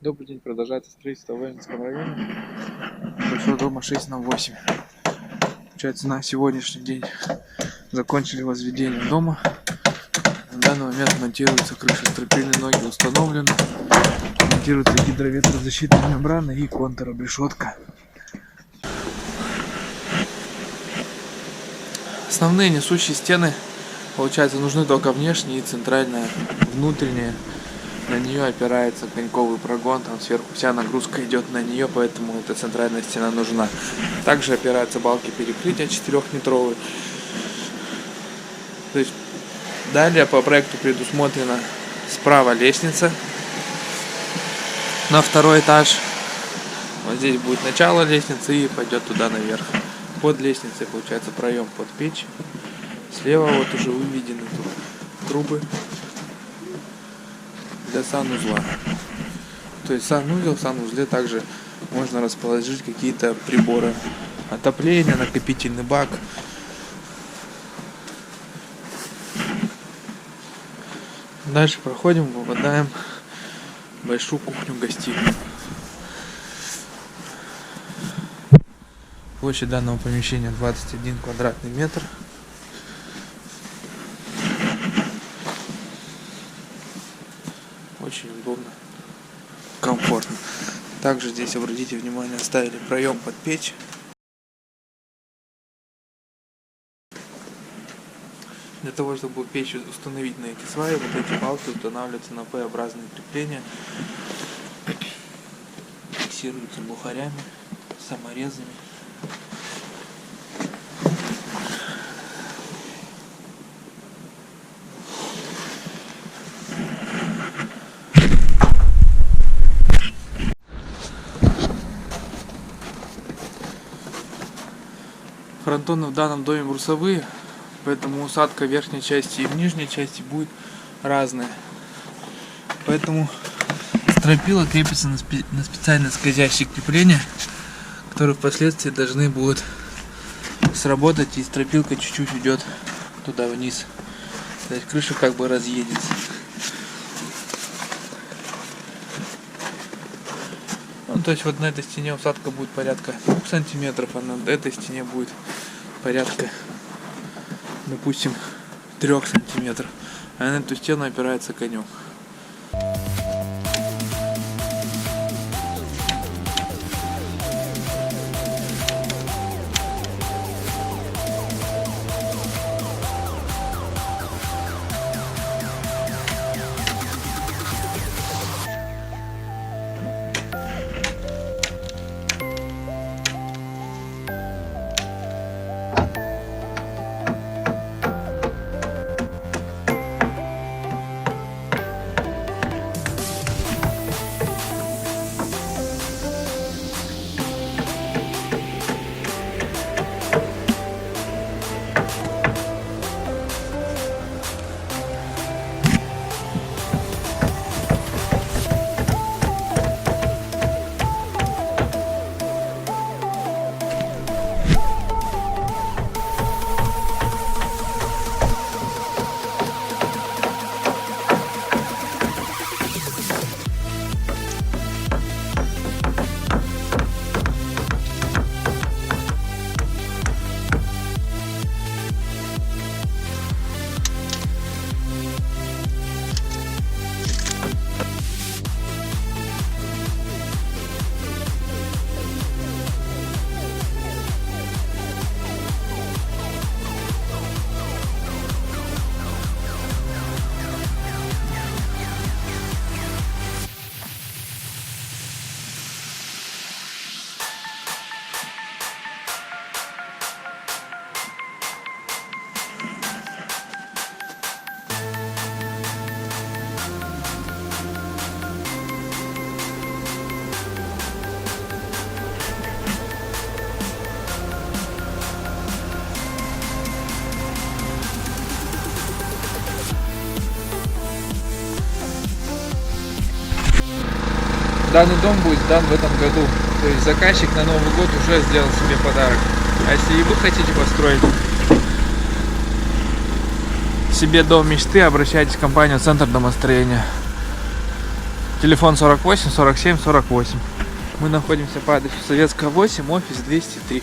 Добрый день, продолжается строительство в Ленинском районе. Большого дома 6/8. Получается, на сегодняшний день закончили возведение дома. На данный момент монтируется крыша, стропильные ноги установлены. Монтируется гидроветрозащитная мембрана и контр-обрешетка. Основные несущие стены, получается, нужны только внешние и центральная, внутренняя. На нее опирается коньковый прогон, там сверху вся нагрузка идет на нее, поэтому эта центральная стена нужна. Также опираются балки перекрытия 4-метровые. То есть далее по проекту предусмотрена справа лестница на второй этаж. Вот здесь будет начало лестницы и пойдет туда наверх. Под лестницей получается проем под печь. Слева вот уже выведены тут трубы для санузла. То есть санузел, в санузле также можно расположить какие-то приборы отопления, накопительный бак. Дальше проходим, попадаем в большую кухню-гостиную. Площадь данного помещения 21 квадратный метр. Очень удобно, комфортно. Также здесь, обратите внимание, оставили проем под печь. Для того, чтобы печь установить на эти сваи, вот эти балки устанавливаются на П-образные крепления. Фиксируются бухарями, саморезами. Фронтоны в данном доме брусовые, поэтому усадка в верхней части и в нижней части будет разная. Поэтому стропила крепится на специально скользящие крепления, которые впоследствии должны будут сработать, и стропилка чуть-чуть идет туда вниз. То есть крыша как бы разъедется. То есть вот на этой стене усадка будет порядка 2 сантиметров, а на этой стене будет порядка, допустим, 3 сантиметров. А на эту стену опирается конек. Данный дом будет сдан в этом году. То есть заказчик на Новый год уже сделал себе подарок. А если и вы хотите построить себе дом мечты, обращайтесь в компанию «Центр домостроения». Телефон 48 47 48. Мы находимся по адресу Советская 8, офис 203.